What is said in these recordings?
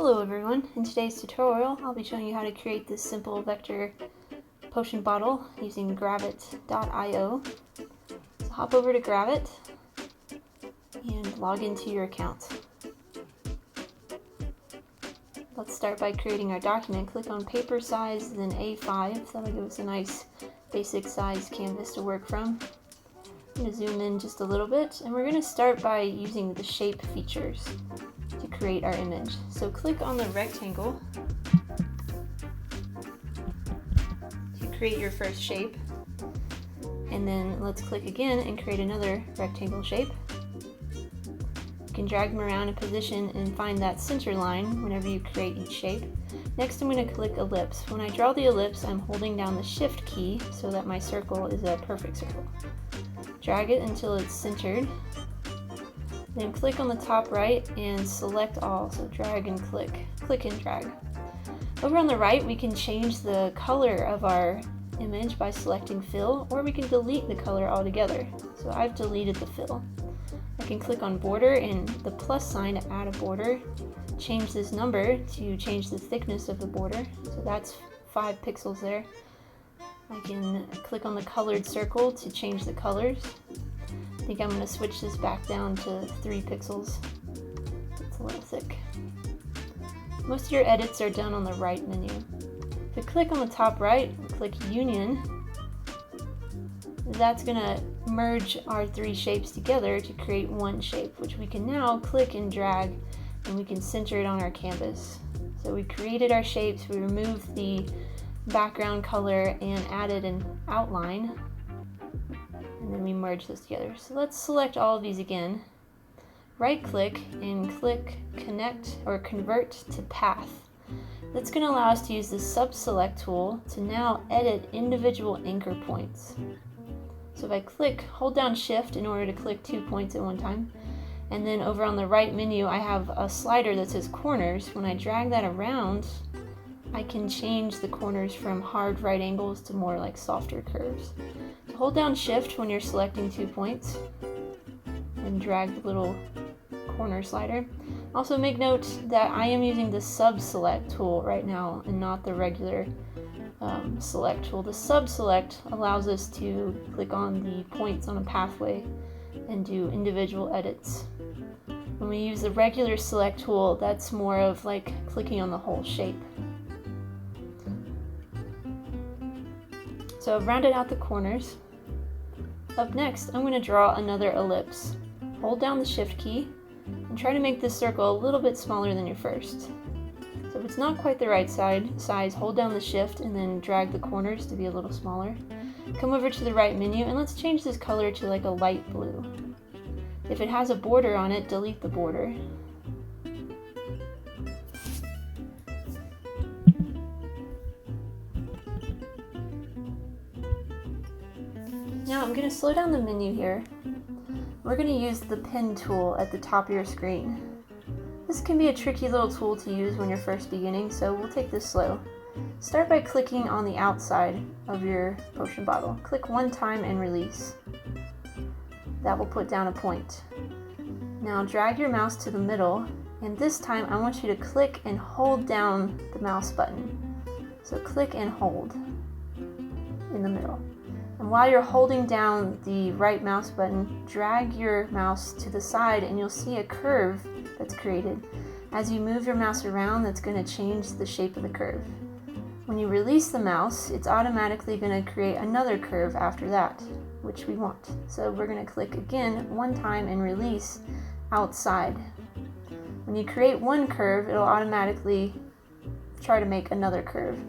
Hello everyone, in today's tutorial I'll be showing you how to create this simple vector potion bottle using Gravit.io. So hop over to Gravit and log into your account. Let's start by creating our document. Click on paper size, then A5, that'll give us a nice basic size canvas to work from. I'm going to zoom in just a little bit, and we're going to start by using the shape features to create our image. So click on the rectangle to create your first shape, and then let's click again and create another rectangle shape. You can drag them around in position and find that center line whenever you create each shape. Next I'm going to click ellipse. When I draw the ellipse, I'm holding down the shift key so that my circle is a perfect circle. Drag it until it's centered. Then click on the top right and select all, so drag and click and drag. Over on the right we can change the color of our image by selecting fill, or we can delete the color altogether. So I've deleted the fill. I can click on border and the plus sign to add a border. Change this number to change the thickness of the border, so that's 5 pixels there. I can click on the colored circle to change the colors. I think I'm going to switch this back down to 3 pixels. It's a little thick. Most of your edits are done on the right menu. If you click on the top right and click Union, that's going to merge our 3 shapes together to create one shape, which we can now click and drag, and we can center it on our canvas. So we created our shapes, we removed the background color and added an outline, and then we merge this together. So let's select all of these again. Right click and click connect or convert to path. That's going to allow us to use the sub select tool to now edit individual anchor points. So if I hold down shift in order to click 2 points at one time, and then over on the right menu I have a slider that says corners. When I drag that around, I can change the corners from hard right angles to more like softer curves. So hold down shift when you're selecting 2 points and drag the little corner slider. Also make note that I am using the sub select tool right now and not the regular select tool. The sub select allows us to click on the points on a pathway and do individual edits. When we use the regular select tool, that's more of like clicking on the whole shape. So I've rounded out the corners. Up next, I'm going to draw another ellipse. Hold down the shift key and try to make this circle a little bit smaller than your first. So if it's not quite the right size, hold down the shift and then drag the corners to be a little smaller. Come over to the right menu and let's change this color to like a light blue. If it has a border on it, delete the border. Now I'm going to slow down the menu here. We're going to use the pen tool at the top of your screen. This can be a tricky little tool to use when you're first beginning, so we'll take this slow. Start by clicking on the outside of your potion bottle. Click one time and release. That will put down a point. Now drag your mouse to the middle, and this time I want you to click and hold down the mouse button. So click and hold in the middle. And while you're holding down the right mouse button, drag your mouse to the side and you'll see a curve that's created. As you move your mouse around, that's going to change the shape of the curve. When you release the mouse, it's automatically going to create another curve after that, which we want. So we're going to click again one time and release outside. When you create one curve, it'll automatically try to make another curve.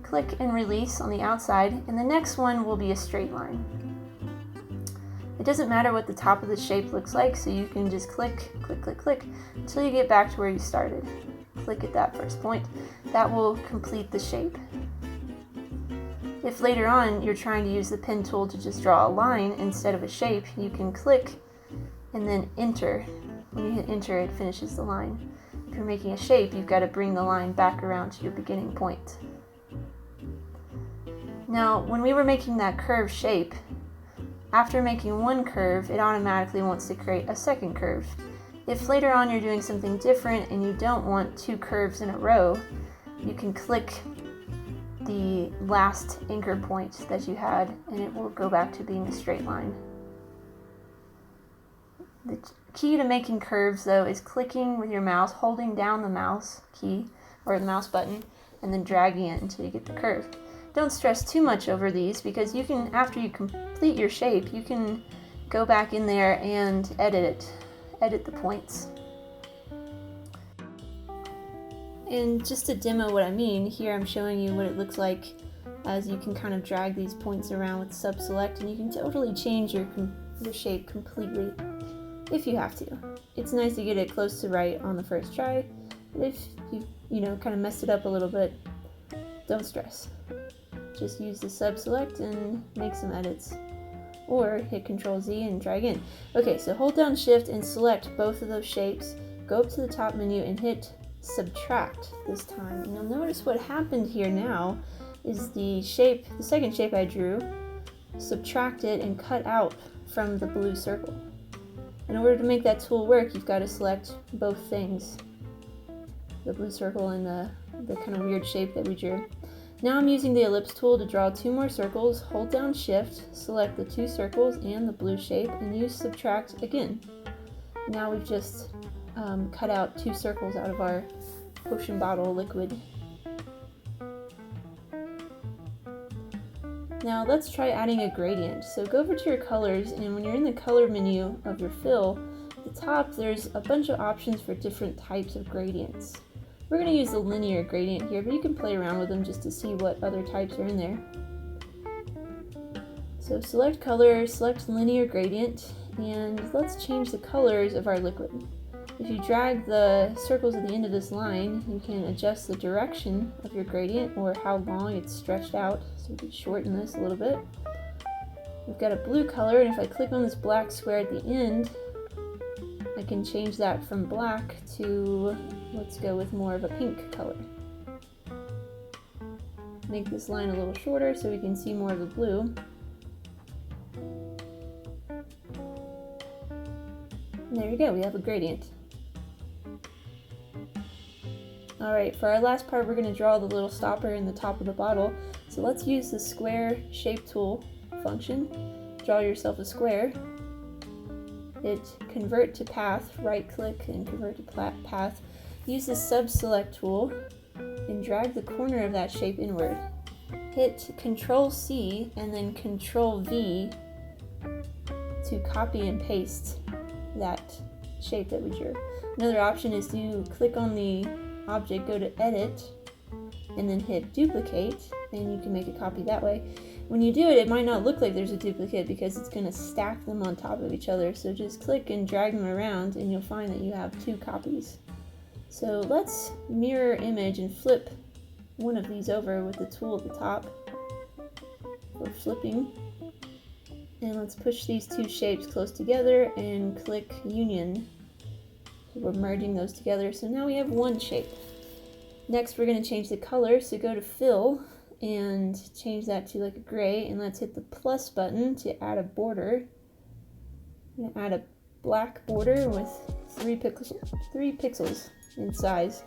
Click and release on the outside, and the next one will be a straight line. It doesn't matter what the top of the shape looks like, so you can just click until you get back to where you started. Click at that first point. That will complete the shape. If later on you're trying to use the pen tool to just draw a line instead of a shape, you can click and then enter. When you hit enter, it finishes the line. If you're making a shape, you've got to bring the line back around to your beginning point. Now, when we were making that curve shape, after making one curve, it automatically wants to create a second curve. If later on you're doing something different and you don't want two curves in a row, you can click the last anchor point that you had and it will go back to being a straight line. The key to making curves though is clicking with your mouse, holding down the mouse key or the mouse button, and then dragging it until you get the curve. Don't stress too much over these because you can, after you complete your shape, you can go back in there and edit the points. And just to demo what I mean, here I'm showing you what it looks like as you can kind of drag these points around with sub select, and you can totally change your shape completely if you have to. It's nice to get it close to right on the first try, but if you know, kind of messed it up a little bit, don't stress. Just use the sub select and make some edits, or hit Ctrl Z and try again. Okay, so hold down Shift and select both of those shapes, go up to the top menu and hit subtract this time. And you'll notice what happened here now is the second shape I drew, subtracted and cut out from the blue circle. In order to make that tool work, you've got to select both things, the blue circle and the kind of weird shape that we drew. Now I'm using the ellipse tool to draw two more circles. Hold down Shift, select the two circles and the blue shape, and use subtract again. Now we've just cut out two circles out of our potion bottle liquid. Now let's try adding a gradient. So go over to your colors, and when you're in the color menu of your fill, at the top there's a bunch of options for different types of gradients. We're going to use the linear gradient here, but you can play around with them just to see what other types are in there. So select color, select linear gradient, and let's change the colors of our liquid. If you drag the circles at the end of this line, you can adjust the direction of your gradient or how long it's stretched out. So we can shorten this a little bit. We've got a blue color, and if I click on this black square at the end, I can change that from black to, let's go with more of a pink color. Make this line a little shorter so we can see more of the blue. And there you go, we have a gradient. Alright, for our last part we're going to draw the little stopper in the top of the bottle. So let's use the square shape tool function. Draw yourself a square. Hit convert to path, right click and convert to path. Use the sub select tool and drag the corner of that shape inward. Hit Ctrl C and then Ctrl V to copy and paste that shape that we drew. Another option is to click on the object, go to edit, and then hit duplicate, and you can make a copy that way. When you do it, it might not look like there's a duplicate because it's going to stack them on top of each other. So just click and drag them around and you'll find that you have two copies. So let's mirror image and flip one of these over with the tool at the top for flipping. And let's push these two shapes close together and click union. So we're merging those together. So now we have one shape. Next we're going to change the color. So go to fill and change that to like a gray, and let's hit the plus button to add a border. I'm going to add a black border with 3 pixels in size.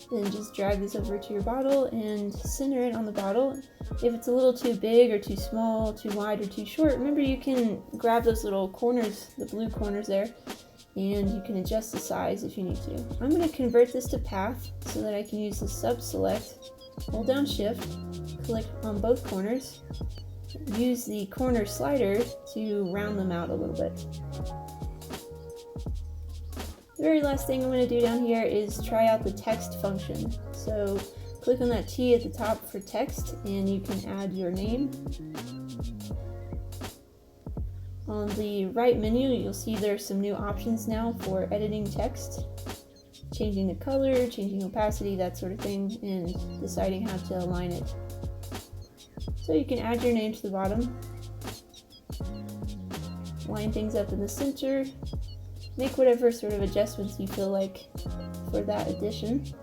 Then just drag this over to your bottle and center it on the bottle. If it's a little too big or too small, too wide or too short, remember you can grab those little corners, the blue corners there, and you can adjust the size if you need to. I'm going to convert this to path so that I can use the sub select, hold down Shift, click on both corners, use the corner slider to round them out a little bit. The very last thing I'm going to do down here is try out the text function. So click on that T at the top for text and you can add your name. On the right menu, you'll see there's some new options now for editing text, changing the color, changing opacity, that sort of thing, and deciding how to align it. So you can add your name to the bottom, line things up in the center, make whatever sort of adjustments you feel like for that addition.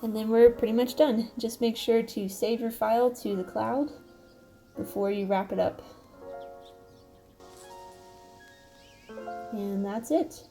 And then we're pretty much done. Just make sure to save your file to the cloud before you wrap it up. And that's it.